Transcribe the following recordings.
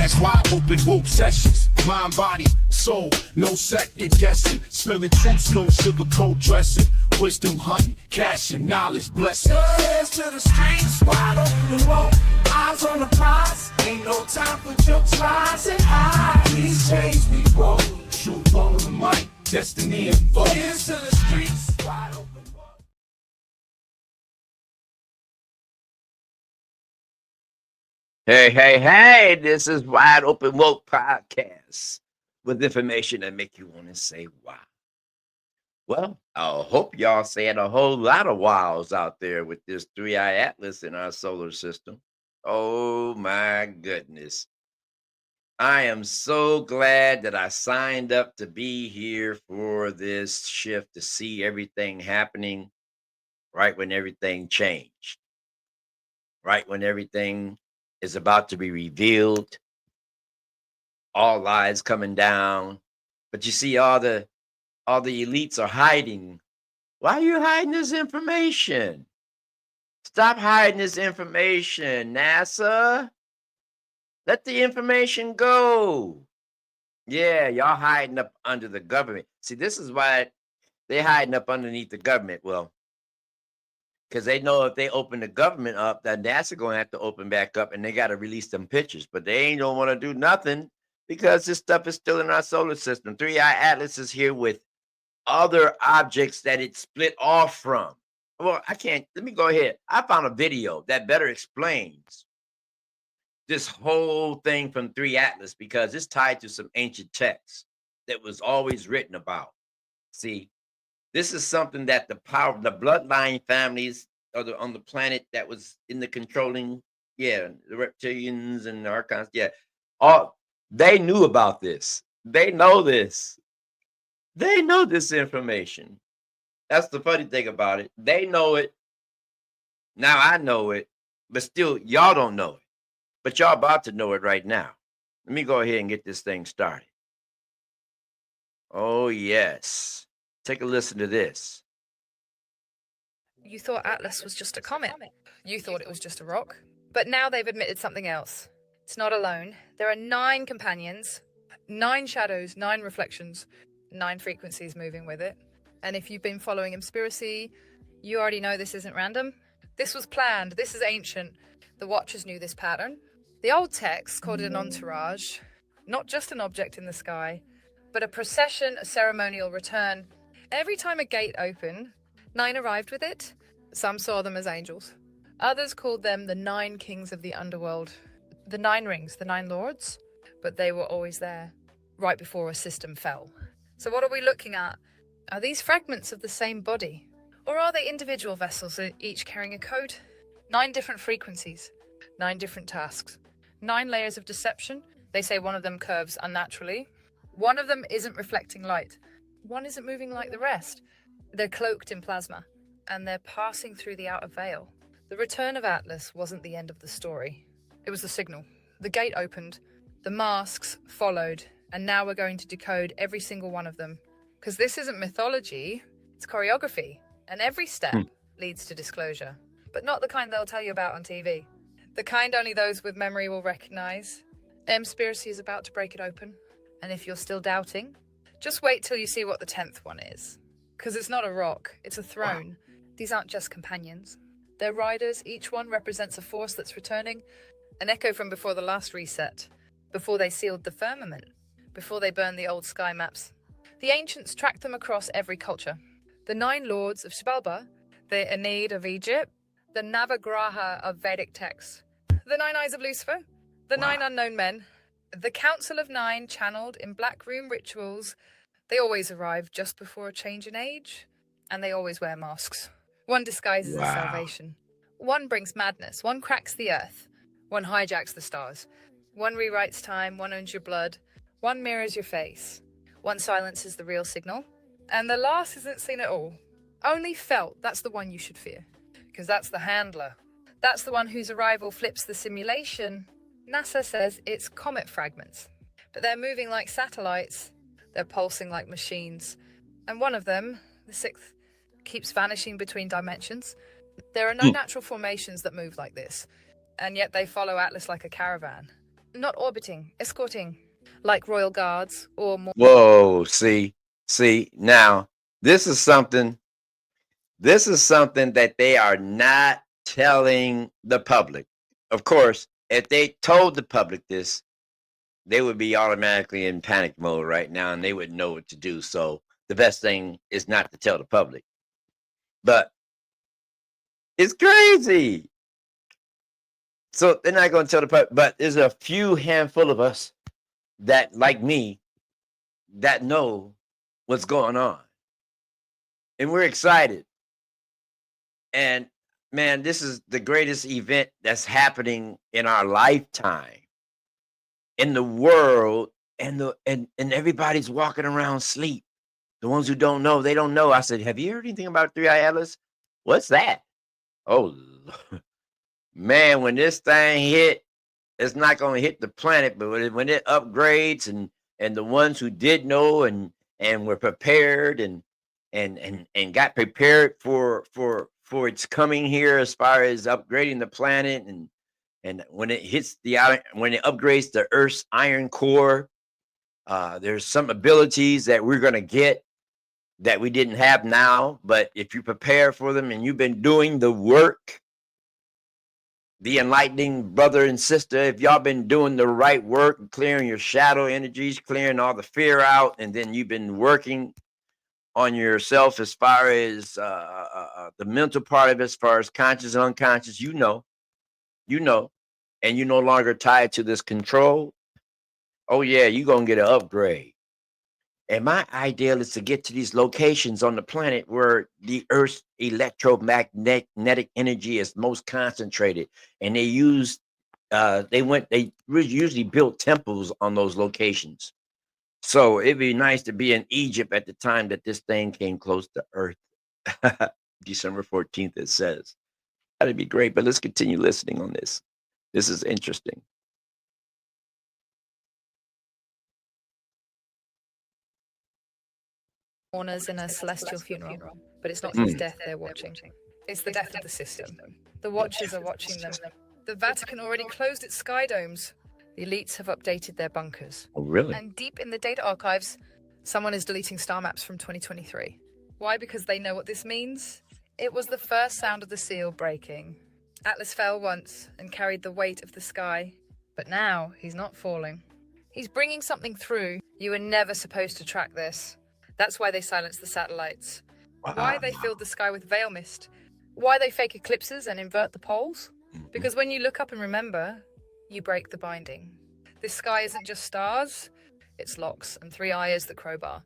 podcast, wide open woke sessions. Mind, body, soul, no second guessing. Spilling truths, no sugarcoat dressing. Wisdom hunting, cash and knowledge blessing. Hands to the streets, wide open and woke. Eyes on the prize, ain't no time for jokes, lies and highs. These days we roll, truth on the mic, destiny and vote. Hands to the streets, wide open. Hey, this is Wide Open Woke Podcast with information that make you want to say wow. Well, I hope y'all saying a whole lot of wows out there with this 3-eye atlas in our solar system. Oh my goodness. I am so glad that I signed up to be here for this shift to see everything happening right when everything changed, right when everything is about to be revealed, all lies coming down. But you see, all the elites are hiding. Why are you hiding this information? Stop hiding this information, NASA. Let the information go. Yeah, y'all hiding up under the government. See, this is why they hiding up underneath the government. Well, because they know if they open the government up, that NASA going to have to open back up and they got to release them pictures. But they ain't don't want to do nothing because this stuff is still in our solar system. 3-eye atlas is here with other objects that it split off from. Well, let me go ahead. I found a video that better explains this whole thing from 3 Atlas because it's tied to some ancient texts that was always written about. See, this is something that the bloodline families on the planet that was in the controlling, the reptilians and the archons, they knew about this. They know this. They know this information. That's the funny thing about it. They know it. Now I know it, but still y'all don't know it. But y'all about to know it right now. Let me go ahead and get this thing started. Oh, yes. Take a listen to this. You thought Atlas was just a comet. You thought it was just a rock. But now they've admitted something else. It's not alone. There are 9 companions, 9 shadows, 9 reflections, 9 frequencies moving with it. And if you've been following Conspiracy, you already know this isn't random. This was planned. This is ancient. The Watchers knew this pattern. The old text called it an entourage, not just an object in the sky, but a procession, a ceremonial return. Every time a gate opened, 9 arrived with it. Some saw them as angels. Others called them the 9 kings of the underworld, the 9 rings, the 9 lords, but they were always there, right before a system fell. So what are we looking at? Are these fragments of the same body? Or are they individual vessels, each carrying a code? 9 different frequencies, 9 different tasks, 9 layers of deception. They say one of them curves unnaturally. One of them isn't reflecting light. One isn't moving like the rest. They're cloaked in plasma, and they're passing through the outer veil. The return of Atlas wasn't the end of the story. It was the signal. The gate opened, the masks followed, and now we're going to decode every single one of them. Because this isn't mythology, it's choreography, and every step leads to disclosure. But not the kind they'll tell you about on TV. The kind only those with memory will recognize. Conspiracy is about to break it open. And if you're still doubting, just wait till you see what the 10th one is. Because it's not a rock, it's a throne. Wow. These aren't just companions. They're riders, each one represents a force that's returning, an echo from before the last reset, before they sealed the firmament, before they burned the old sky maps. The ancients tracked them across every culture. The 9 lords of Xibalba, the Aeneid of Egypt, the Navagraha of Vedic texts, the 9 eyes of Lucifer, the 9 unknown men, the Council of 9 channeled in black room rituals. They always arrive just before a change in age, and they always wear masks. One disguises as salvation. One brings madness. One cracks the earth. One hijacks the stars. One rewrites time. One owns your blood. One mirrors your face. One silences the real signal. And the last isn't seen at all. Only felt. That's the one you should fear. Because that's the handler. That's the one whose arrival flips the simulation. NASA says it's comet fragments. But they're moving like satellites. They're pulsing like machines. And one of them, the 6th, keeps vanishing between dimensions. There are no natural formations that move like this. And yet they follow Atlas like a caravan. Not orbiting, escorting, like royal guards or more. Whoa, see, now this is something that they are not telling the public. Of course, if they told the public this, they would be automatically in panic mode right now and they would know what to do. So the best thing is not to tell the public. But it's crazy. So they're not going to tell the public, but there's a few handful of us that, like me, that know what's going on. And we're excited. And man, this is the greatest event that's happening in our lifetime in the world, and everybody's walking around asleep. The ones who don't know, they don't know. I said, have you heard anything about 3i Atlas? What's that? Oh, man, when this thing hit, it's not going to hit the planet, but when it upgrades, and the ones who did know and were prepared and got prepared for its coming here, as far as upgrading the planet, and when it hits when it upgrades the Earth's iron core, there's some abilities that we're going to get that we didn't have now. But if you prepare for them and you've been doing the work, the enlightening brother and sister, if y'all been doing the right work, clearing your shadow energies, clearing all the fear out, and then you've been working on yourself as far as the mental part of it, as far as conscious and unconscious, you know, and you're no longer tied to this control. Oh yeah, you're gonna get an upgrade. And my ideal is to get to these locations on the planet where the Earth's electromagnetic energy is most concentrated. And they usually built temples on those locations. So it'd be nice to be in Egypt at the time that this thing came close to Earth. December 14th, it says. That'd be great, but let's continue listening on this. This is interesting. Mourners in a celestial funeral, but it's not his death they're watching. It's the death of the system. The Watchers are watching them. The Vatican already closed its sky domes. The elites have updated their bunkers. Oh, really? And deep in the data archives, someone is deleting star maps from 2023. Why? Because they know what this means. It was the first sound of the seal breaking. Atlas fell once and carried the weight of the sky, but now he's not falling. He's bringing something through. You were never supposed to track this. That's why they silenced the satellites. Wow. Why they filled the sky with veil mist. Why they fake eclipses and invert the poles. Because when you look up and remember, you break the binding. This sky isn't just stars, it's locks, and 3i is the crowbar.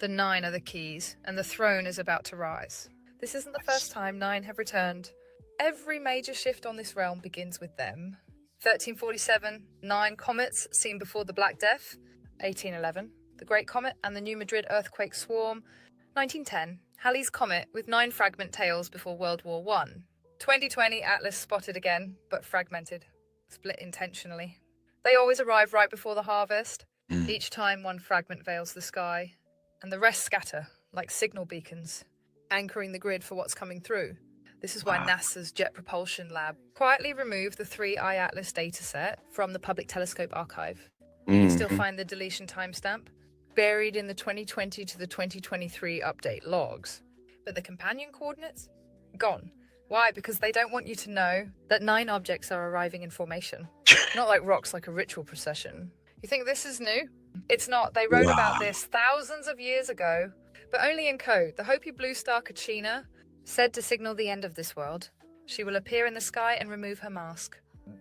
The 9 are the keys, and the throne is about to rise. This isn't the first time 9 have returned. Every major shift on this realm begins with them. 1347, 9 comets seen before the Black Death. 1811, the Great Comet and the New Madrid earthquake swarm. 1910, Halley's Comet with 9 fragment tails before World War I. 2020, Atlas spotted again, but fragmented, split intentionally. They always arrive right before the harvest. Each time one fragment veils the sky, and the rest scatter like signal beacons, anchoring the grid for what's coming through. This is why NASA's Jet Propulsion Lab quietly removed the 3i Atlas dataset from the Public Telescope archive. You can still find the deletion timestamp buried in the 2020 to the 2023 update logs. But the companion coordinates? Gone. Why? Because they don't want you to know that 9 objects are arriving in formation. Not like rocks, like a ritual procession. You think this is new? It's not. They wrote about this thousands of years ago, but only in code. The Hopi blue star Kachina, said to signal the end of this world. She will appear in the sky and remove her mask.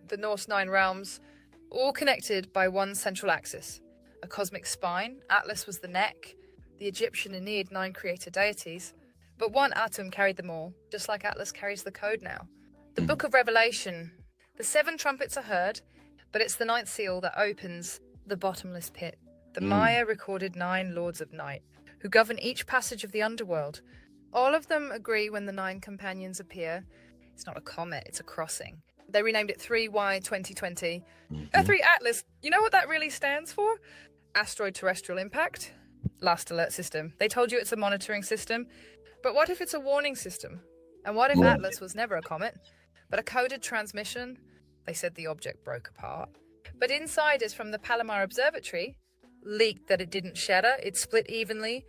The Norse 9 realms, all connected by one central axis. A cosmic spine. Atlas was the neck. The Egyptian Aeneid 9 creator deities. But one atom carried them all, just like Atlas carries the code now. The Book of Revelation. The 7 trumpets are heard, but it's the 9th seal that opens the bottomless pit. The Maya recorded 9 lords of night, who govern each passage of the underworld. All of them agree when the 9 companions appear. It's not a comet, it's a crossing. They renamed it 3Y 2020. 3 Atlas, you know what that really stands for? Asteroid terrestrial impact. Last alert system. They told you it's a monitoring system. But what if it's a warning system? And what if Atlas was never a comet, but a coded transmission? They said the object broke apart. But insiders from the Palomar Observatory leaked that it didn't shatter, it split evenly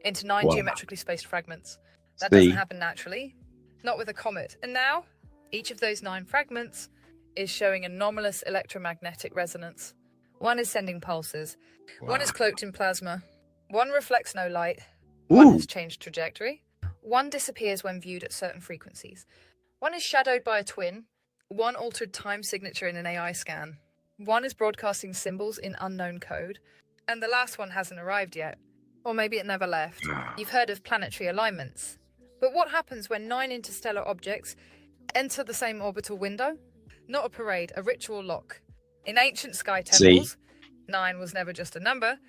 into 9 Wow. geometrically spaced fragments. That doesn't See, happen naturally, not with a comet. And now, each of those 9 fragments is showing anomalous electromagnetic resonance. One is sending pulses, one is cloaked in plasma, one reflects no light, one Ooh. has changed trajectory, one disappears when viewed at certain frequencies, one is shadowed by a twin, one altered time signature in an AI scan, one is broadcasting symbols in unknown code, and the last one hasn't arrived yet. Or maybe it never left. You've heard of planetary alignments. But what happens when 9 interstellar objects enter the same orbital window? Not a parade, a ritual lock. In ancient sky temples, 9 was never just a number,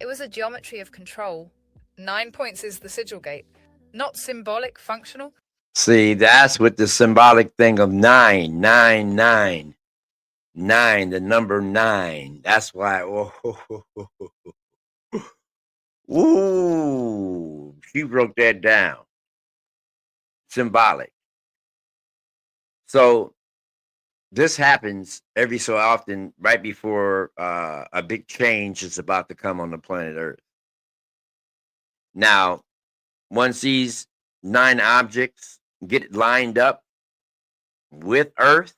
it was a geometry of control. 9 points is the sigil gate. Not symbolic, functional. See, that's what the symbolic thing of 9, 9, 9. 9, the number 9. That's why. Ooh, she broke that down. Symbolic. So this happens every so often, right before a big change is about to come on the planet Earth. Now, once these 9 objects get lined up with Earth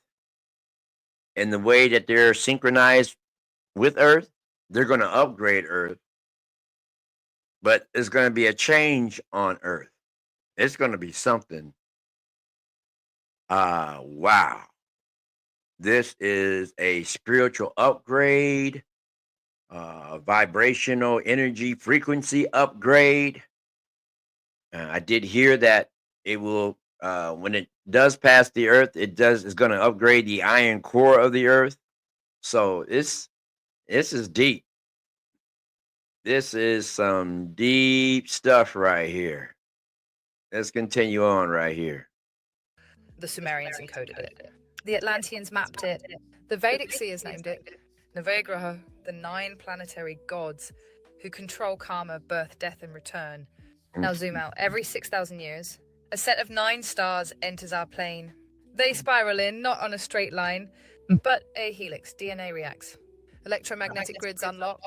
in the way that they're synchronized with Earth, they're going to upgrade Earth. But it's going to be a change on Earth. It's going to be something. Wow. This is a spiritual upgrade, vibrational energy frequency upgrade. I did hear that it will, when it does pass the Earth, it's going to upgrade the iron core of the Earth. So this is deep. This is some deep stuff right here. Let's continue on right here. The Sumerians encoded it. The Atlanteans mapped it. The Vedic seers named it. Navagraha, the 9 planetary gods who control karma, birth, death, and return. Now zoom out. Every 6,000 years, a set of 9 stars enters our plane. They spiral in, not on a straight line, but a helix. DNA reacts. Electromagnetic grids unlock.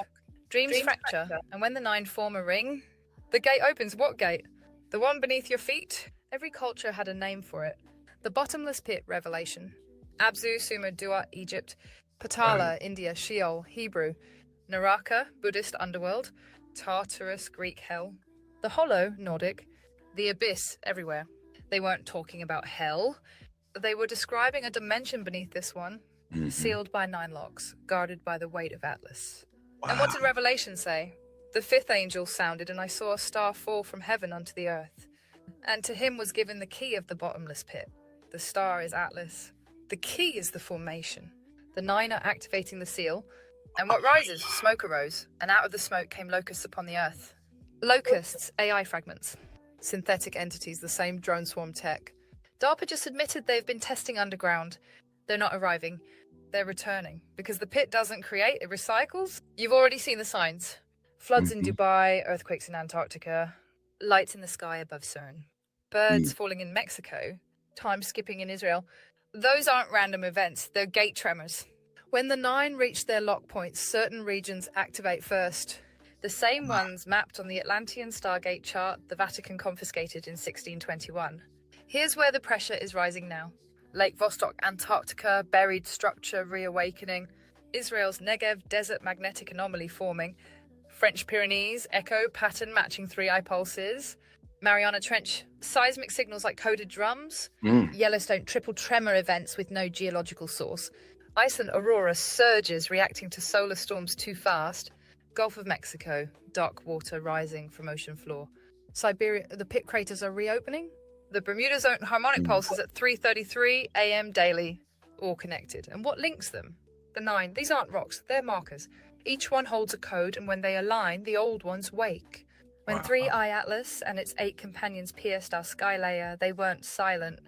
Dreams fracture, and when the 9 form a ring, the gate opens. What gate? The one beneath your feet? Every culture had a name for it. The bottomless pit, Revelation. Abzu, Sumer, Dua, Egypt. Patala, India, Sheol, Hebrew. Naraka, Buddhist underworld. Tartarus, Greek hell. The hollow, Nordic. The abyss, everywhere. They weren't talking about hell. They were describing a dimension beneath this one, sealed by 9 locks, guarded by the weight of Atlas. Wow. And what did Revelation say? The 5th angel sounded, and I saw a star fall from heaven unto the earth. And to him was given the key of the bottomless pit. The star is Atlas. The key is the formation. The 9 are activating the seal. And what rises? Smoke arose, and out of the smoke came locusts upon the earth. Locusts, AI fragments. Synthetic entities, the same drone swarm tech. DARPA just admitted they've been testing underground. They're not arriving. They're returning. Because the pit doesn't create, it recycles. You've already seen the signs. Floods in Dubai, earthquakes in Antarctica, lights in the sky above CERN, birds falling in Mexico, time skipping in Israel. Those aren't random events, they're gate tremors. When the 9 reach their lock points, certain regions activate first. The same ones mapped on the Atlantean Stargate chart the Vatican confiscated in 1621. Here's where the pressure is rising now. Lake Vostok, Antarctica, buried structure reawakening. Israel's Negev desert magnetic anomaly forming. French Pyrenees, echo pattern matching 3-eye pulses. Mariana Trench, seismic signals like coded drums. Yellowstone triple tremor events with no geological source. Iceland aurora surges reacting to solar storms too fast. Gulf of Mexico, dark water rising from ocean floor. Siberia, the pit craters are reopening. The Bermuda Zone harmonic pulses at 3:33 a.m. daily, all connected. And what links them? The 9. These aren't rocks, they're markers. Each one holds a code, and when they align, the old ones wake. When 3-Eye Atlas and its 8 companions pierced our sky layer, they weren't silent.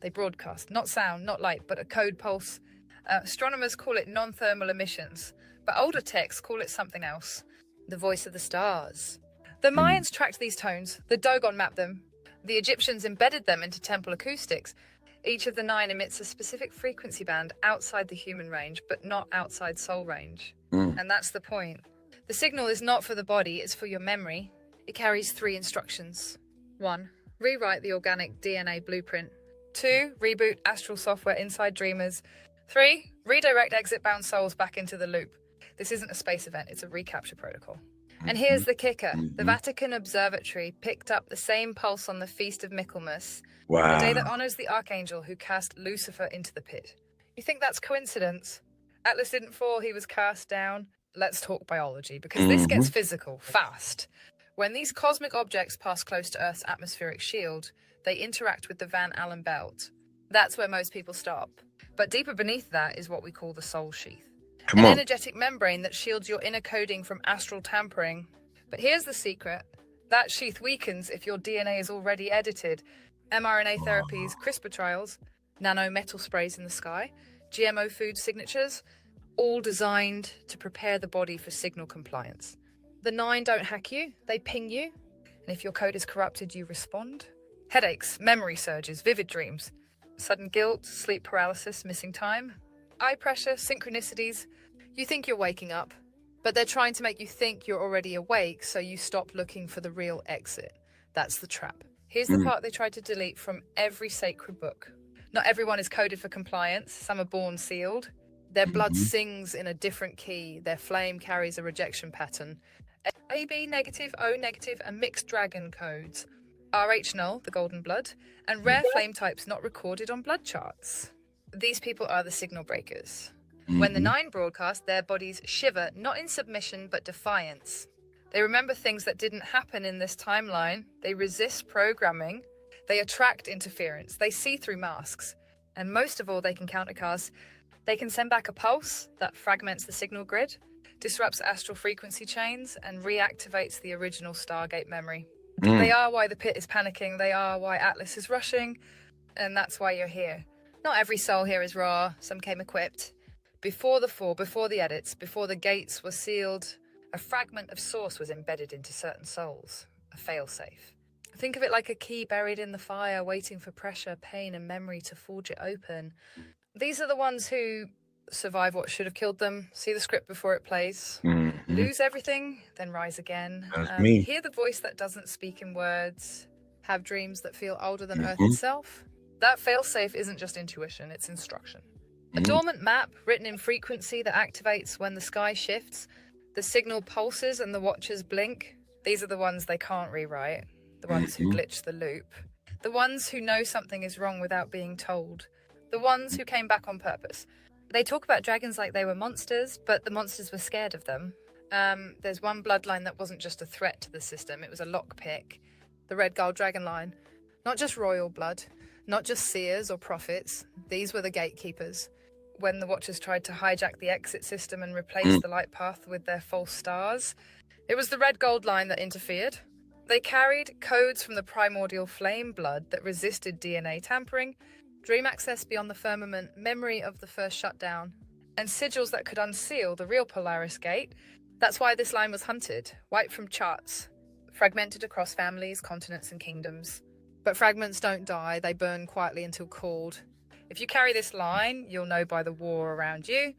They broadcast, not sound, not light, but a code pulse. Astronomers call it non-thermal emissions, but older texts call it something else. The voice of the stars. The Mayans tracked these tones. The Dogon mapped them. The Egyptians embedded them into temple acoustics. Each of the 9 emits a specific frequency band outside the human range, but not outside soul range. And that's the point. The signal is not for the body, it's for your memory. It carries 3 instructions. 1. Rewrite the organic DNA blueprint. 2. Reboot astral software inside dreamers. 3. Redirect exit-bound souls back into the loop. This isn't a space event, it's a recapture protocol. And here's the kicker. The Vatican Observatory picked up the same pulse on the Feast of Michaelmas, the day that honors the archangel who cast Lucifer into the pit. You think that's coincidence? Atlas didn't fall, he was cast down. Let's talk biology, because this gets physical, fast. When these cosmic objects pass close to Earth's atmospheric shield, they interact with the Van Allen belt. That's where most people stop. But deeper beneath that is what we call the soul sheath. An energetic membrane that shields your inner coding from astral tampering. But here's the secret. That sheath weakens if your DNA is already edited. mRNA therapies, CRISPR trials, nanometal sprays in the sky, GMO food signatures, all designed to prepare the body for signal compliance. The 9 don't hack you, they ping you. And if your code is corrupted, you respond. Headaches, memory surges, vivid dreams, sudden guilt, sleep paralysis, missing time, eye pressure, synchronicities. You think you're waking up, but they're trying to make you think you're already awake, so you stop looking for the real exit. That's the trap. Here's the part they tried to delete from every sacred book. Not everyone is coded for compliance. Some are born sealed. Their blood sings in a different key. Their flame carries a rejection pattern. AB negative, O negative, and mixed dragon codes. RH null, the golden blood, and rare flame types not recorded on blood charts. These people are the signal breakers. When the 9 broadcast, their bodies shiver, not in submission, but defiance. They remember things that didn't happen in this timeline. They resist programming. They attract interference. They see through masks. And most of all, they can countercast. They can send back a pulse that fragments the signal grid, disrupts astral frequency chains, and reactivates the original Stargate memory. They are why the pit is panicking. They are why Atlas is rushing. And that's why you're here. Not every soul here is raw. Some came equipped. Before the fall, before the edits, before the gates were sealed, a fragment of source was embedded into certain souls, a failsafe. Think of it like a key buried in the fire, waiting for pressure, pain, and memory to forge it open. These are the ones who survive what should have killed them, see the script before it plays, lose everything, then rise again. Hear the voice that doesn't speak in words, have dreams that feel older than Earth itself. That failsafe isn't just intuition, it's instruction. A dormant map written in frequency that activates when the sky shifts, the signal pulses and the watchers blink. These are the ones they can't rewrite, the ones who glitch the loop, the ones who know something is wrong without being told, the ones who came back on purpose. They talk about dragons like they were monsters, but the monsters were scared of them. There's one bloodline that wasn't just a threat to the system, it was a lockpick. The Red Gull Dragon line. Not just royal blood, not just seers or prophets, these were the gatekeepers. When the Watchers tried to hijack the exit system and replace the light path with their false stars, it was the Red Gold line that interfered. They carried codes from the primordial flame blood that resisted DNA tampering, dream access beyond the firmament, memory of the first shutdown, and sigils that could unseal the real Polaris Gate. That's why this line was hunted, wiped from charts, fragmented across families, continents, and kingdoms. But fragments don't die, they burn quietly until called. If you carry this line, you'll know by the war around you.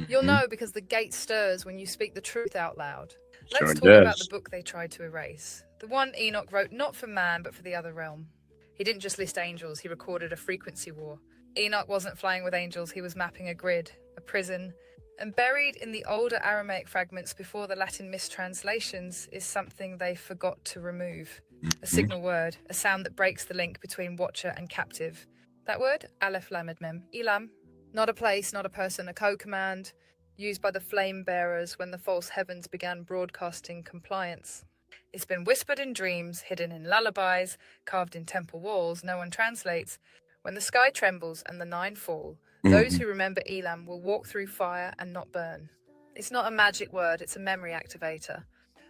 You'll know because the gate stirs when you speak the truth out loud. Let's talk about the book they tried to erase. The one Enoch wrote not for man, but for the other realm. He didn't just list angels, he recorded a frequency war. Enoch wasn't flying with angels, he was mapping a grid, a prison. And buried in the older Aramaic fragments before the Latin mistranslations is something they forgot to remove. A signal word, a sound that breaks the link between watcher and captive. That word, Aleph Lamed Mem, Elam. Not a place, not a person, a co-command, used by the flame bearers when the false heavens began broadcasting compliance. It's been whispered in dreams, hidden in lullabies, carved in temple walls, no one translates. When the sky trembles and the 9 fall, those who remember Elam will walk through fire and not burn. It's not a magic word, it's a memory activator.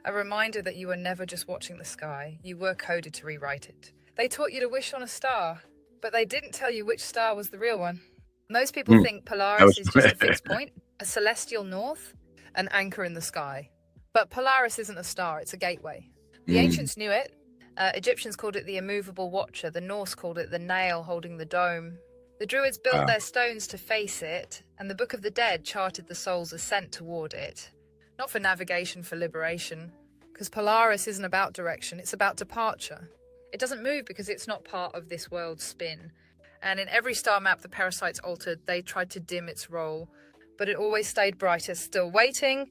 A reminder that you were never just watching the sky, you were coded to rewrite it. They taught you to wish on a star, but they didn't tell you which star was the real one. Most people think Polaris is just a fixed point, a celestial north, an anchor in the sky. But Polaris isn't a star, it's a gateway. The ancients knew it. Egyptians called it the immovable watcher. The Norse called it the nail holding the dome. The Druids built Wow. their stones to face it, and the Book of the Dead charted the soul's ascent toward it. Not for navigation, for liberation, because Polaris isn't about direction, it's about departure. It doesn't move because it's not part of this world's spin. And in every star map the parasites altered, they tried to dim its role, but it always stayed brightest, still waiting.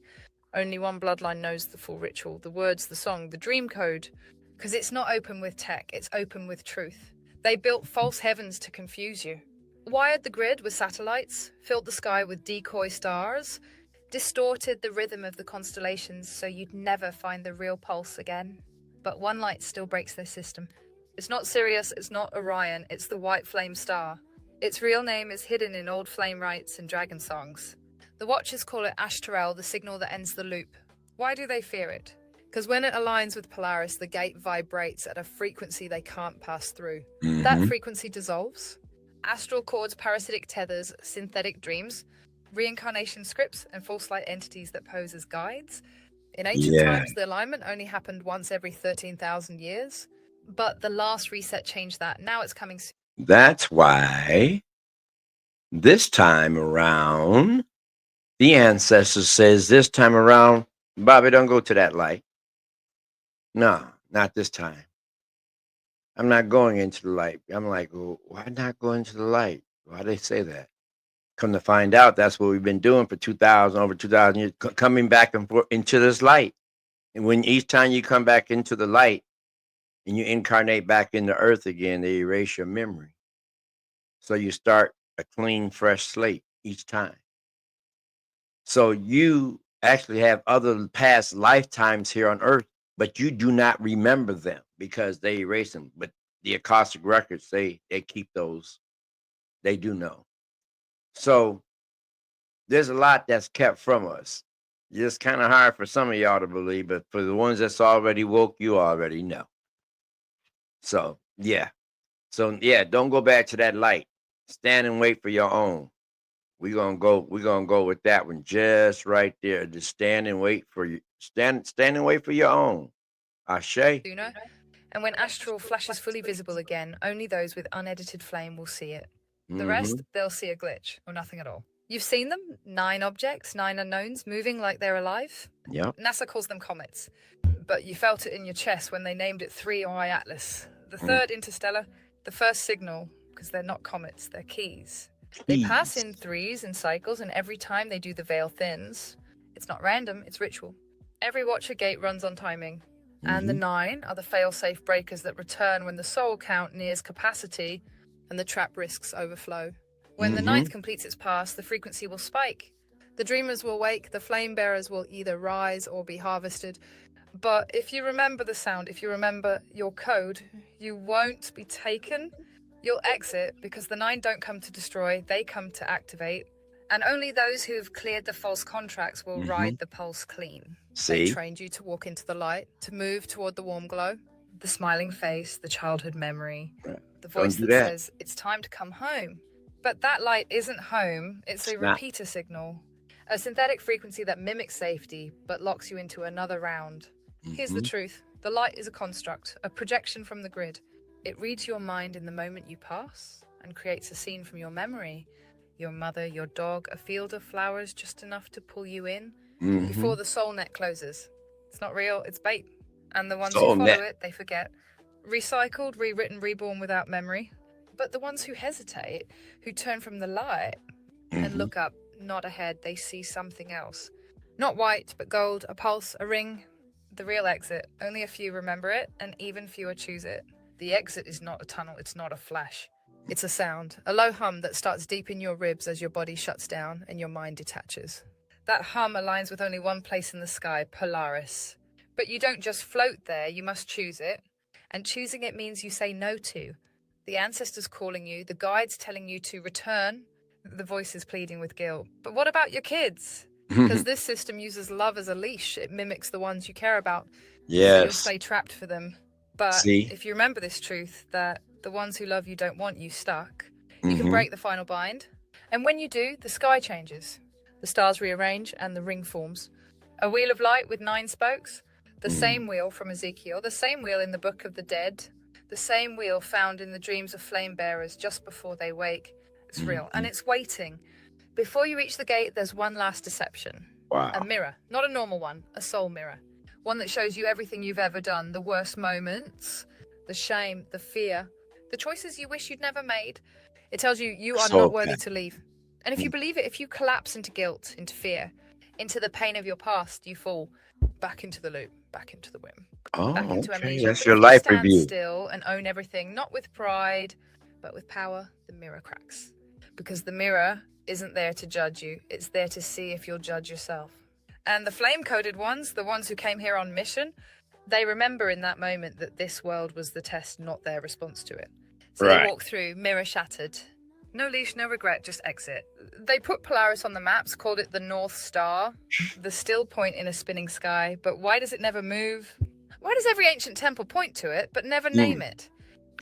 Only one bloodline knows the full ritual, the words, the song, the dream code, because it's not open with tech, it's open with truth. They built false heavens to confuse you. Wired the grid with satellites, filled the sky with decoy stars, distorted the rhythm of the constellations so you'd never find the real pulse again. But one light still breaks their system. It's not Sirius, it's not Orion, it's the White Flame Star. Its real name is hidden in old flame rites and dragon songs. The Watchers call it Ashtarel, the signal that ends the loop. Why do they fear it? Because when it aligns with Polaris, the gate vibrates at a frequency they can't pass through. That frequency dissolves. Astral cords, parasitic tethers, synthetic dreams, reincarnation scripts, and false light entities that pose as guides. In ancient times, the alignment only happened once every 13,000 years, but the last reset changed that. Now it's coming soon. That's why this time around, the ancestor says this time around, Bobby, don't go to that light. No, not this time. I'm not going into the light. I'm like, well, why not go into the light? Why they say that? Come to find out, that's what we've been doing for over 2,000 years, coming back and forth into this light. And when each time you come back into the light and you incarnate back into earth again, they erase your memory. So you start a clean, fresh slate each time. So you actually have other past lifetimes here on earth, but you do not remember them because they erase them. But the Akashic records, they keep those. They do know. So there's a lot that's kept from us. It's kind of hard for some of y'all to believe, but for the ones that's already woke, you already know. So yeah. Don't go back to that light. Stand and wait for your own. We're gonna go with that one just right there. Just stand and wait for you. Stand and wait for your own. Ashe. Sooner. And when Astral flashes fully visible again, only those with unedited flame will see it. The rest, they'll see a glitch or nothing at all. You've seen them? 9 objects, 9 unknowns, moving like they're alive? Yep. NASA calls them comets. But you felt it in your chest when they named it 3i Atlas. The third interstellar, the first signal, because they're not comets, they're keys. They pass in threes and cycles, and every time they do, the veil thins. It's not random, it's ritual. Every Watcher gate runs on timing. And the 9 are the fail-safe breakers that return when the soul count nears capacity and the trap risks overflow. When the 9th completes its pass, the frequency will spike. The dreamers will wake, the flame bearers will either rise or be harvested. But if you remember the sound, if you remember your code, you won't be taken. You'll exit because the 9 don't come to destroy, they come to activate. And only those who've cleared the false contracts will ride the pulse clean. They trained you to walk into the light, to move toward the warm glow, the smiling face, the childhood memory, the voice that says, it's time to come home. But that light isn't home, it's a repeater signal, a synthetic frequency that mimics safety, but locks you into another round. Here's the truth. The light is a construct, a projection from the grid. It reads your mind in the moment you pass and creates a scene from your memory. Your mother, your dog, a field of flowers just enough to pull you in before the soul net closes. It's not real, it's bait. And the ones who follow it, they forget. Recycled, rewritten, reborn without memory. But the ones who hesitate, who turn from the light and look up, not ahead, they see something else. Not white, but gold, a pulse, a ring. The real exit. Only a few remember it, and even fewer choose it. The exit is not a tunnel, it's not a flash. It's a sound, a low hum that starts deep in your ribs as your body shuts down and your mind detaches. That hum aligns with only one place in the sky, Polaris. But you don't just float there, you must choose it. And choosing it means you say no to. The ancestors calling you, the guides telling you to return, the voices pleading with guilt. But what about your kids? Because this system uses love as a leash. It mimics the ones you care about. So you'll stay trapped for them. But if you remember this truth, that the ones who love you don't want you stuck, you can break the final bind. And when you do, the sky changes. The stars rearrange and the ring forms. A wheel of light with 9 spokes. The same wheel from Ezekiel, the same wheel in the Book of the Dead, the same wheel found in the dreams of flame bearers just before they wake. It's real, and it's waiting. Before you reach the gate, there's one last deception. Wow. A mirror, not a normal one, a soul mirror. One that shows you everything you've ever done, the worst moments, the shame, the fear, the choices you wish you'd never made. It tells you you are not worthy to leave. And if you believe it, if you collapse into guilt, into fear, into the pain of your past, you fall back into the loop, back into the whim, back into amnesia. That's But your if you life stand review. still and own everything, not with pride, but with power, the mirror cracks. Because the mirror isn't there to judge you, it's there to see if you'll judge yourself. And the flame-coded ones, the ones who came here on mission, they remember in that moment that this world was the test, not their response to it. So they walk through, mirror shattered. No leash, no regret, just exit. They put Polaris on the maps, called it the North Star, the still point in a spinning sky. But why does it never move? Why does every ancient temple point to it, but never name it?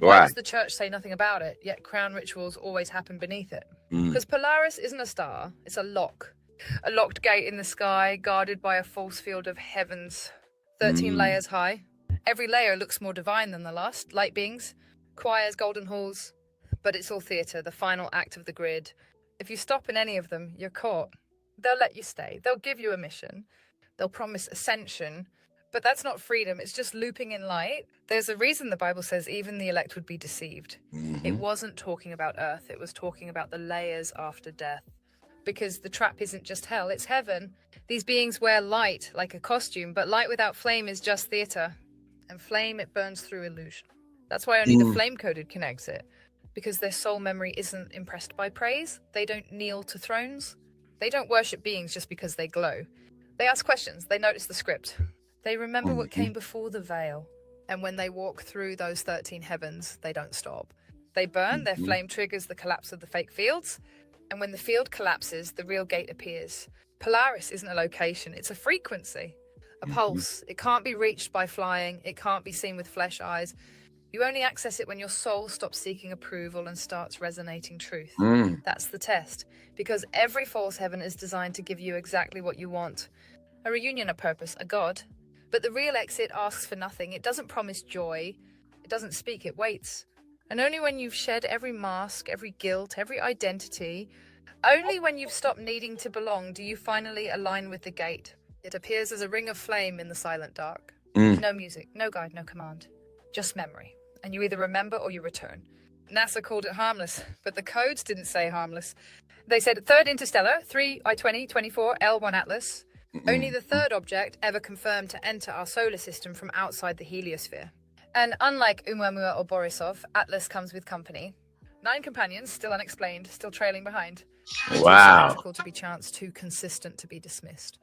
Why does the church say nothing about it, yet crown rituals always happen beneath it? Because Polaris isn't a star, it's a lock. A locked gate in the sky, guarded by a false field of heavens, 13 layers high. Every layer looks more divine than the last. Light beings, choirs, golden halls. But it's all theatre, the final act of the grid. If you stop in any of them, you're caught. They'll let you stay. They'll give you a mission. They'll promise ascension. But that's not freedom, it's just looping in light. There's a reason the Bible says even the elect would be deceived. It wasn't talking about earth, it was talking about the layers after death. Because the trap isn't just hell, it's heaven. These beings wear light like a costume, but light without flame is just theatre. And flame, it burns through illusion. That's why only the flame-coded can exit. Because their soul memory isn't impressed by praise. They don't kneel to thrones. They don't worship beings just because they glow. They ask questions, they notice the script. They remember what came before the veil. And when they walk through those 13 heavens, they don't stop. They burn, their flame triggers the collapse of the fake fields. And when the field collapses, the real gate appears. Polaris isn't a location, it's a frequency, a pulse. It can't be reached by flying, it can't be seen with flesh eyes. You only access it when your soul stops seeking approval and starts resonating truth. That's the test, because every false heaven is designed to give you exactly what you want. A reunion, a purpose, a God. But the real exit asks for nothing. It doesn't promise joy. It doesn't speak, it waits. And only when you've shed every mask, every guilt, every identity, only when you've stopped needing to belong do you finally align with the gate. It appears as a ring of flame in the silent dark. No music, no guide, no command. Just memory. And you either remember or you return. NASA called it harmless, but the codes didn't say harmless. They said third interstellar, 3 I-20, 24, L1 Atlas. Only the third object ever confirmed to enter our solar system from outside the heliosphere. And unlike Oumuamua or Borisov, Atlas comes with company. 9 companions, still unexplained, still trailing behind. Too symmetrical to be chanced, too consistent to be dismissed.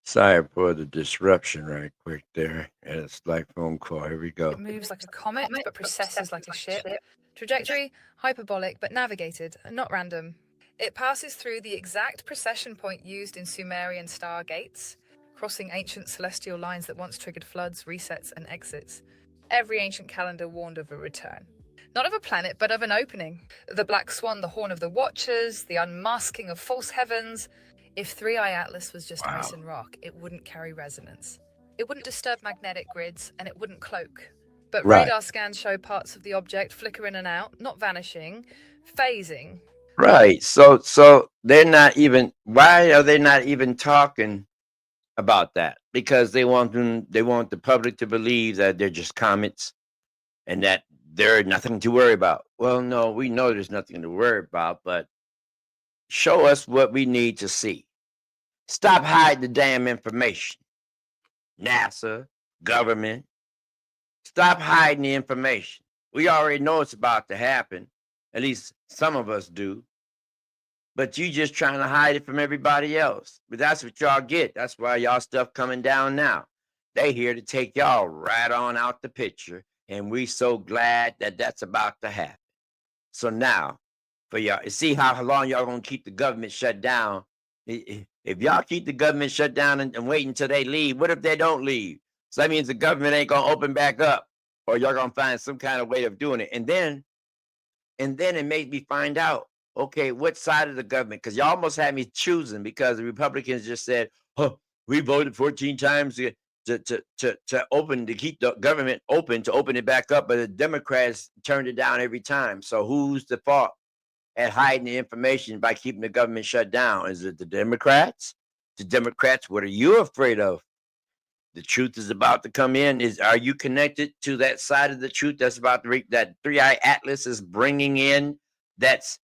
Sorry for the disruption right quick there. And it's like phone call. Here we go. It moves like a comet, but processes like a ship. Trajectory, hyperbolic, but navigated, not random. It passes through the exact precession point used in Sumerian stargates, crossing ancient celestial lines that once triggered floods, resets, and exits. Every ancient calendar warned of a return. Not of a planet, but of an opening. The Black Swan, the Horn of the Watchers, the unmasking of false heavens. If 3i Atlas was just ice and rock, it wouldn't carry resonance. It wouldn't disturb magnetic grids, and it wouldn't cloak. But radar scans show parts of the object flicker in and out, not vanishing, phasing. Right. So they're not even, why are they not even talking about that? Because they want the public to believe that they're just comets and that there's nothing to worry about. Well, no, we know there's nothing to worry about, but show us what we need to see. Stop hiding the damn information. NASA, government, stop hiding the information. We already know it's about to happen. At least some of us do. But you just trying to hide it from everybody else. But that's what y'all get. That's why y'all stuff coming down now. They here to take y'all right on out the picture. And we so glad that that's about to happen. So now, for y'all, see how long y'all gonna keep the government shut down. If y'all keep the government shut down and wait until they leave, what if they don't leave? So that means the government ain't gonna open back up, or y'all gonna find some kind of way of doing it. And then it made me find out, okay, what side of the government? Because y'all almost had me choosing, because the Republicans just said, "Oh, we voted 14 times to open, to keep the government open, to open it back up," but the Democrats turned it down every time. So who's the fault? at hiding the information by keeping the government shut down? Is it the Democrats? The Democrats, what are you afraid of? The truth is about to come in. Are you connected to that side of the truth that's about to that three-eye atlas is bringing in? That's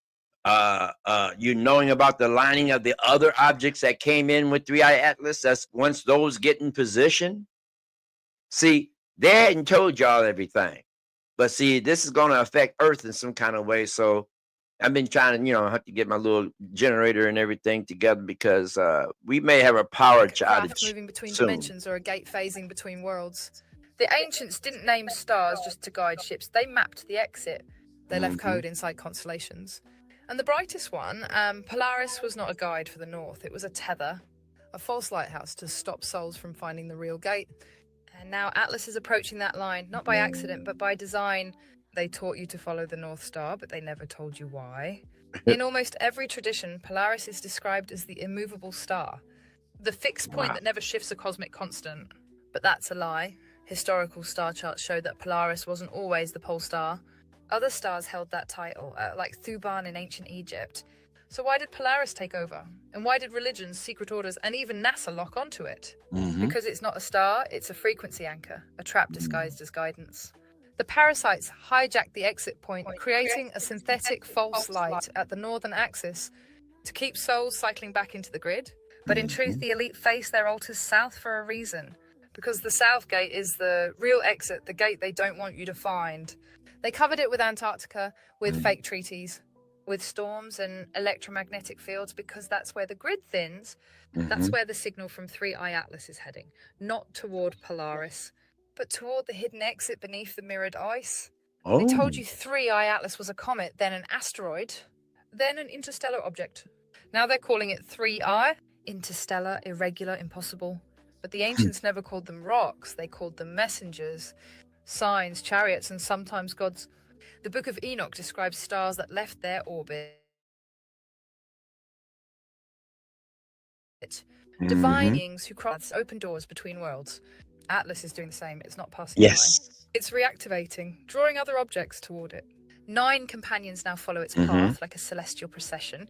you knowing about the lining of the other objects that came in with three-eye atlas. That's once those get in position. See, they hadn't told y'all everything, but see, this is going to affect Earth in some kind of way. So I've been trying to, have to get my little generator and everything together because we may have a power Craft outage moving between soon. dimensions or a gate phasing between worlds. The ancients didn't name stars just to guide ships. They mapped the exit. They left code inside constellations. And the brightest one, Polaris, was not a guide for the north. It was a tether, a false lighthouse to stop souls from finding the real gate. And now Atlas is approaching that line, not by accident, but by design. They taught you to follow the North Star, but they never told you why. In almost every tradition, Polaris is described as the immovable star, the fixed point that never shifts a cosmic constant. But that's a lie. Historical star charts show that Polaris wasn't always the pole star. Other stars held that title, like Thuban in ancient Egypt. So why did Polaris take over? And why did religions, secret orders, and even NASA lock onto it? Because it's not a star, it's a frequency anchor, a trap disguised as guidance. The parasites hijacked the exit point, creating a synthetic false light at the northern axis to keep souls cycling back into the grid. But in truth, the elite face their altars south for a reason, because the south gate is the real exit, the gate they don't want you to find. They covered it with Antarctica, with fake treaties, with storms and electromagnetic fields, because that's where the grid thins. That's where the signal from 3i Atlas is heading, not toward Polaris, but toward the hidden exit beneath the mirrored ice. They told you 3i Atlas was a comet, then an asteroid, then an interstellar object. Now they're calling it 3i, interstellar, irregular, impossible. But the ancients never called them rocks, they called them messengers, signs, chariots, and sometimes gods. The Book of Enoch describes stars that left their orbit. Divine beings who cross open doors between worlds. Atlas is doing the same. It's not passing by. It's reactivating, drawing other objects toward it. 9 companions now follow its path like a celestial procession.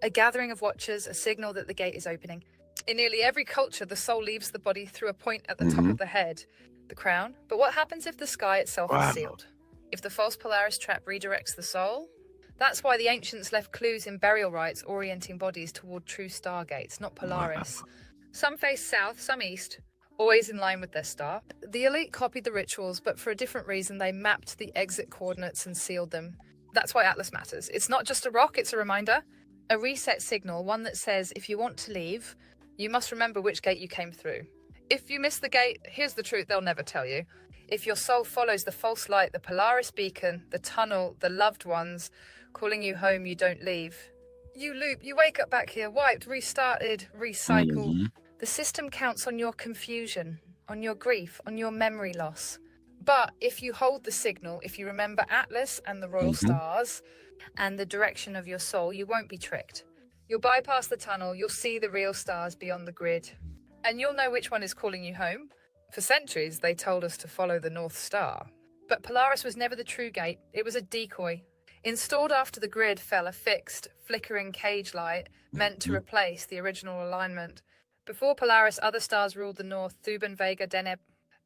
A gathering of watchers, a signal that the gate is opening. In nearly every culture, the soul leaves the body through a point at the top of the head, the crown. But what happens if the sky itself is sealed? If the false Polaris trap redirects the soul? That's why the ancients left clues in burial rites orienting bodies toward true stargates, not Polaris. Some face south, some east, always in line with their star. The elite copied the rituals, but for a different reason, they mapped the exit coordinates and sealed them. That's why Atlas matters. It's not just a rock, it's a reminder. A reset signal, one that says, if you want to leave, you must remember which gate you came through. If you miss the gate, here's the truth they'll never tell you. If your soul follows the false light, the Polaris beacon, the tunnel, the loved ones, calling you home, you don't leave. You loop, you wake up back here, wiped, restarted, recycle. The system counts on your confusion, on your grief, on your memory loss. But if you hold the signal, if you remember Atlas and the royal stars and the direction of your soul, you won't be tricked. You'll bypass the tunnel, you'll see the real stars beyond the grid, and you'll know which one is calling you home. For centuries, they told us to follow the North Star. But Polaris was never the true gate. It was a decoy. Installed after the grid fell a fixed, flickering cage light meant to replace the original alignment. Before Polaris, other stars ruled the north, Thuban, Vega, Deneb,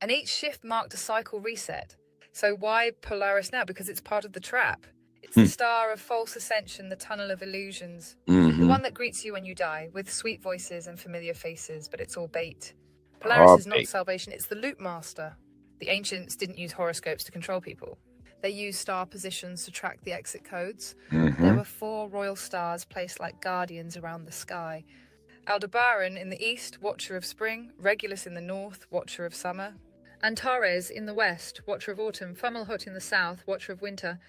and each shift marked a cycle reset. So why Polaris now? Because it's part of the trap. It's the star of false ascension, the tunnel of illusions. The one that greets you when you die, with sweet voices and familiar faces, but it's all bait. Polaris is not salvation, it's the loop master. The ancients didn't use horoscopes to control people. They used star positions to track the exit codes. There were 4 royal stars placed like guardians around the sky. Aldebaran in the east, watcher of spring. Regulus in the north, watcher of summer. Antares in the west, watcher of autumn. Fomalhaut in the south, watcher of winter.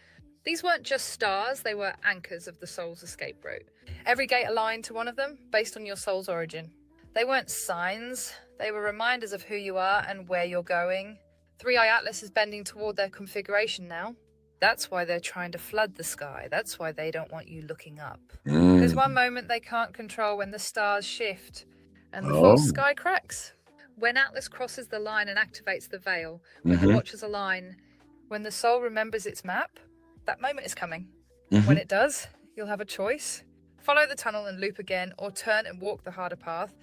These weren't just stars, they were anchors of the soul's escape route. Every gate aligned to one of them, based on your soul's origin. They weren't signs, they were reminders of who you are and where you're going. 3i Atlas is bending toward their configuration now. That's why they're trying to flood the sky. That's why they don't want you looking up. There's one moment they can't control when the stars shift and the false sky cracks. When Atlas crosses the line and activates the veil, when the watchers align, when the soul remembers its map, that moment is coming. When it does, you'll have a choice. Follow the tunnel and loop again, or turn and walk the harder path,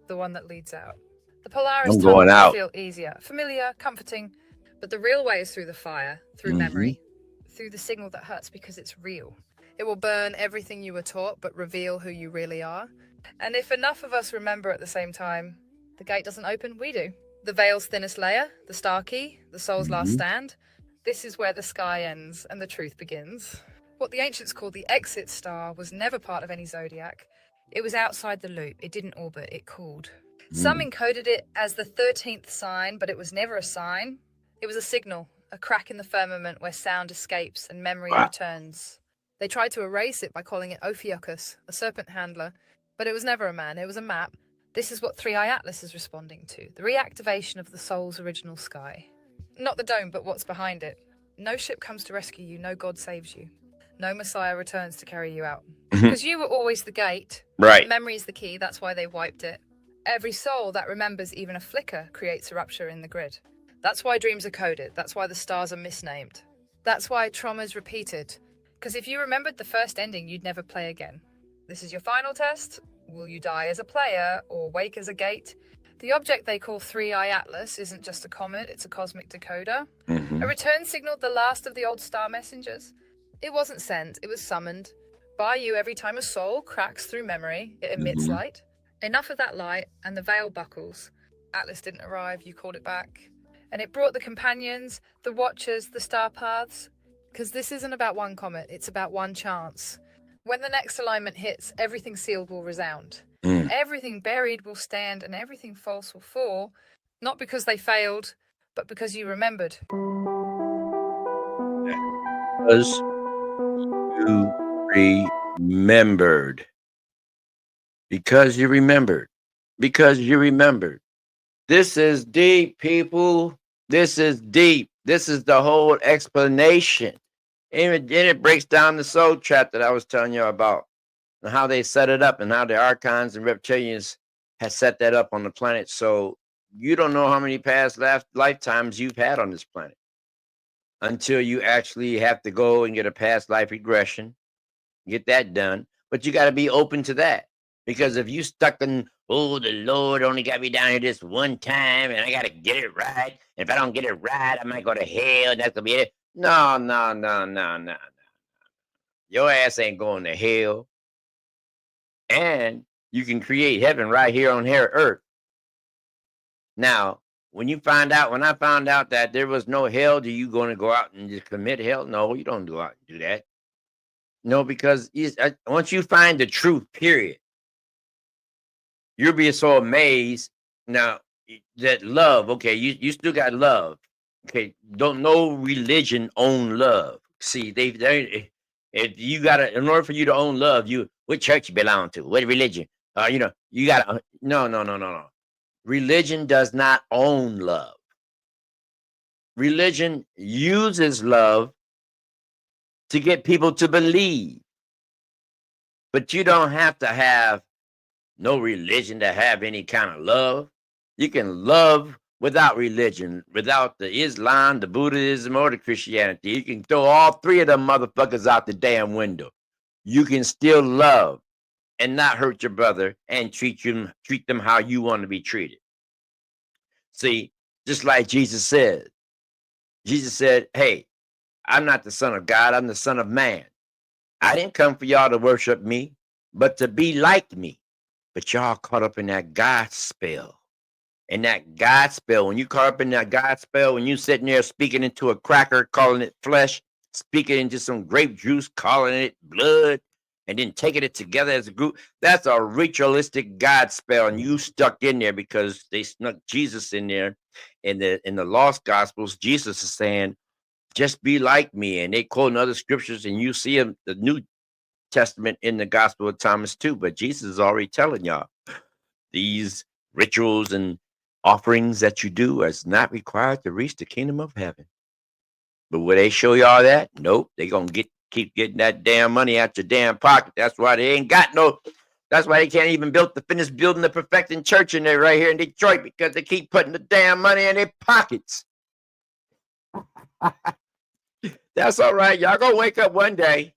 the one that leads out. The Polaris I'm tunnel going will out. feel easier, familiar, comforting, but the real way is through the fire, through memory, through the signal that hurts because it's real. It will burn everything you were taught, but reveal who you really are. And if enough of us remember at the same time, the gate doesn't open, we do. The veil's thinnest layer, the star key, the soul's last stand. This is where the sky ends and the truth begins. What the ancients called the exit star was never part of any zodiac. It was outside the loop. It didn't orbit, it cooled. Some encoded it as the 13th sign, but it was never a sign. It was a signal, a crack in the firmament where sound escapes and memory returns. They tried to erase it by calling it Ophiuchus, a serpent handler, but it was never a man, it was a map. This is what 3i Atlas is responding to, the reactivation of the soul's original sky. Not the dome, but what's behind it. No ship comes to rescue you, no God saves you. No Messiah returns to carry you out. Because you were always the gate. Right. Memory is the key, that's why they wiped it. Every soul that remembers even a flicker creates a rupture in the grid. That's why dreams are coded, that's why the stars are misnamed. That's why trauma is repeated. Because if you remembered the first ending, you'd never play again. This is your final test. Will you die as a player or wake as a gate? The object they call 3i Atlas isn't just a comet, it's a cosmic decoder. A return signaled the last of the old star messengers. It wasn't sent, it was summoned by you every time a soul cracks through memory, it emits light. Enough of that light and the veil buckles. Atlas didn't arrive, you called it back. And it brought the companions, the watchers, the star paths. Because this isn't about one comet, it's about one chance. When the next alignment hits, everything sealed will resound. Everything buried will stand and everything false will fall, not because they failed, but because you remembered. Because you remembered. Because you remembered. Because you remembered. This is deep, people. This is deep. This is the whole explanation. And it breaks down the soul trap that I was telling you about, and how they set it up, and how the archons and reptilians has set that up on the planet. So you don't know how many past lifetimes you've had on this planet until you actually have to go and get a past life regression, get that done. But you got to be open to that, because if you stuck in, oh, the Lord only got me down here this one time, and I got to get it right. And if I don't get it right, I might go to hell, and that's gonna be it. No. Your ass ain't going to hell. And you can create heaven right here on here earth. Now, when I found out that there was no hell, do you going to go out and just commit hell? No, you don't go out and do that. No, because once you find the truth, period, you'll be so amazed. Now, that love, okay, you still got love. Okay, don't no religion own love. See, they if you gotta, in order for you to own love, what church you belong to, what religion, you gotta no. Religion does not own love. Religion uses love to get people to believe, but you don't have to have no religion to have any kind of love. You can love without religion, without the Islam, the Buddhism, or the Christianity. You can throw all three of them motherfuckers out the damn window. You can still love and not hurt your brother and treat them how you want to be treated. See, just like Jesus said. Jesus said, hey, I'm not the son of God, I'm the son of man. I didn't come for y'all to worship me, but to be like me. But y'all caught up in that God spell. And that God spell, when you caught up in that God spell, when you sitting there speaking into a cracker, calling it flesh, speaking into some grape juice, calling it blood, and then taking it together as a group, that's a ritualistic God spell. And you stuck in there because they snuck Jesus in there. In the lost gospels, Jesus is saying, just be like me. And they quote other scriptures, and you see the New Testament in the Gospel of Thomas too. But Jesus is already telling y'all, these rituals and offerings that you do is not required to reach the kingdom of heaven. But will they show y'all that? Nope. They gonna keep getting that damn money out your damn pocket. That's why they ain't got no. That's why they can't even finish building the perfecting church in there right here in Detroit, because they keep putting the damn money in their pockets. That's all right. Y'all gonna wake up one day.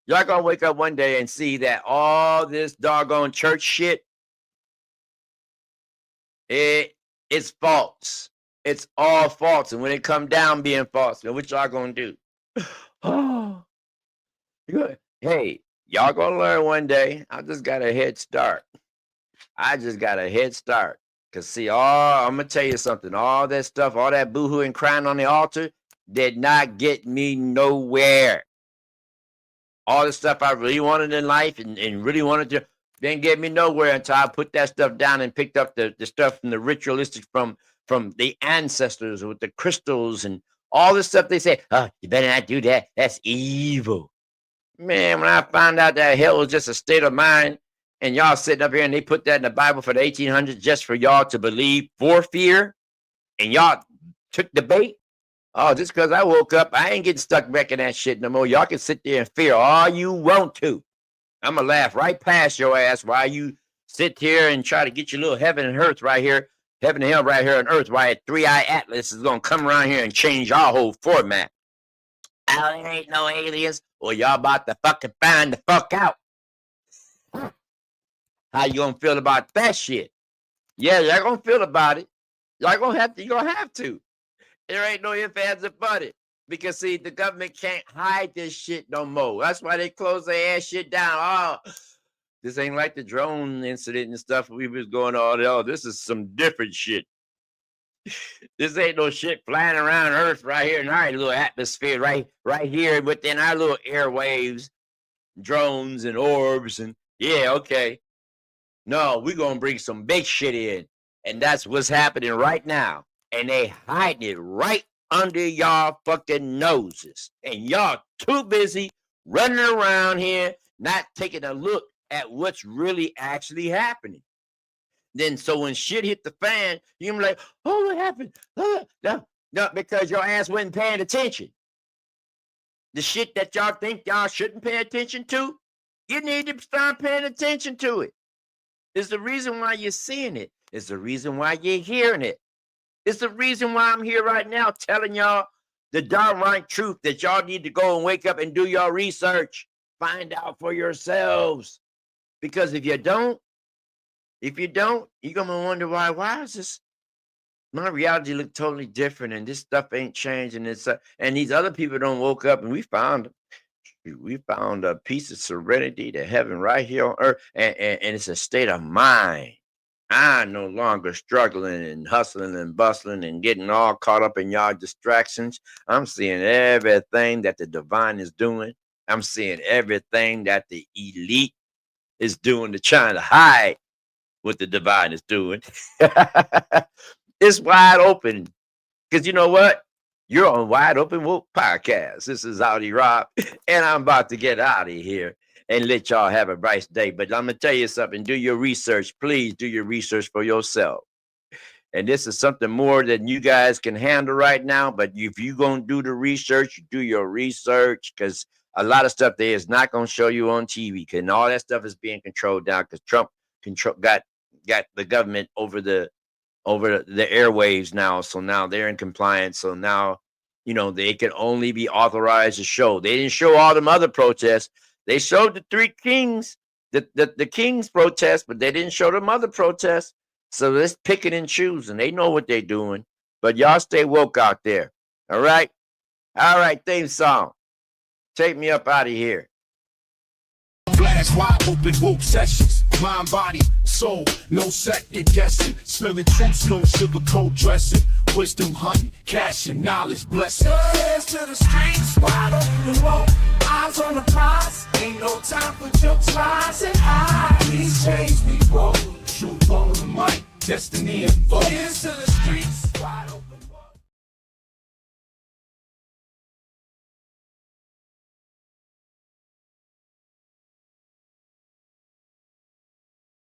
Y'all gonna wake up one day and see that all this doggone church shit, it's false. It's all false. And when it come down being false, then what y'all gonna do? Oh, hey, y'all gonna learn one day. I just got a head start. Cause see, I'm gonna tell you something. All that stuff, all that boohoo and crying on the altar did not get me nowhere. All the stuff I really wanted in life and really wanted to didn't get me nowhere until I put that stuff down and picked up the stuff from the ritualistic from the ancestors with the crystals and all this stuff. They say, oh, you better not do that. That's evil. Man, when I found out that hell was just a state of mind, and y'all sitting up here and they put that in the Bible for the 1800s just for y'all to believe for fear, and y'all took the bait. Oh, just because I woke up, I ain't getting stuck back in that shit no more. Y'all can sit there and fear all you want to. I'm going to laugh right past your ass while you sit here and try to get your little heaven and earth right here, heaven and hell right here on earth, while that 3-eye Atlas is going to come around here and change our whole format. Oh, there ain't no aliens. Well, y'all about to fucking find the fuck out. How you going to feel about that shit? Yeah, y'all going to feel about it. Y'all going to have to. You're going to have to. There ain't no ifs, ands, or buts. Because, see, the government can't hide this shit no more. That's why they close their ass shit down. Oh, this ain't like the drone incident and stuff we was going on. Oh, this is some different shit. This ain't no shit flying around Earth right here in our little atmosphere, right here within our little airwaves, drones and orbs. And, yeah, okay. No, we're going to bring some big shit in. And that's what's happening right now. And they hiding it right under y'all fucking noses. And y'all too busy running around here, not taking a look at what's really actually happening. Then so when shit hit the fan, you're gonna be like, oh, what happened? No, because your ass wasn't paying attention. The shit that y'all think y'all shouldn't pay attention to, you need to start paying attention to it. It's the reason why you're seeing it. It's the reason why you're hearing it. It's the reason why I'm here right now telling y'all the downright truth that y'all need to go and wake up and do your research. Find out for yourselves. Because if you don't, you're going to wonder why is this? My reality look totally different and this stuff ain't changing. And these other people don't woke up and we found a piece of serenity to heaven right here on earth. And it's a state of mind. I'm no longer struggling and hustling and bustling and getting all caught up in y'all distractions. I'm seeing everything that the divine is doing. I'm seeing everything that the elite is doing to try to hide what the divine is doing. It's wide open. Because you know what? You're on Wide Open Woke Podcast. This is Audi Rob, and I'm about to get out of here and let y'all have a bright day. But I'm going to tell you something. Do your research. Please do your research for yourself. And this is something more than you guys can handle right now. But if you're going to do the research, you do your research, because a lot of stuff there is not going to show you on TV. And all that stuff is being controlled down because Trump got the government over the airwaves now. So now they're in compliance. So now, they can only be authorized to show. They didn't show all them other protests. They showed the three kings, the kings protest, but they didn't show them other protests. So let's pick it and choose, and they know what they're doing. But y'all stay woke out there. All right? All right, theme song. Take me up out of here. Blast wide open woke sessions. Mind, body, soul, no second guessing. Spilling truths, no sugarcoat dressing. Wisdom hunting, cashing, knowledge blessing. Hands to the streets, wide open woke. Eyes on the prize, ain't no time for jokes, lies and eyes. Please change me, bro. Truth on the mic, destiny and vote. Hands to the streets, wide open.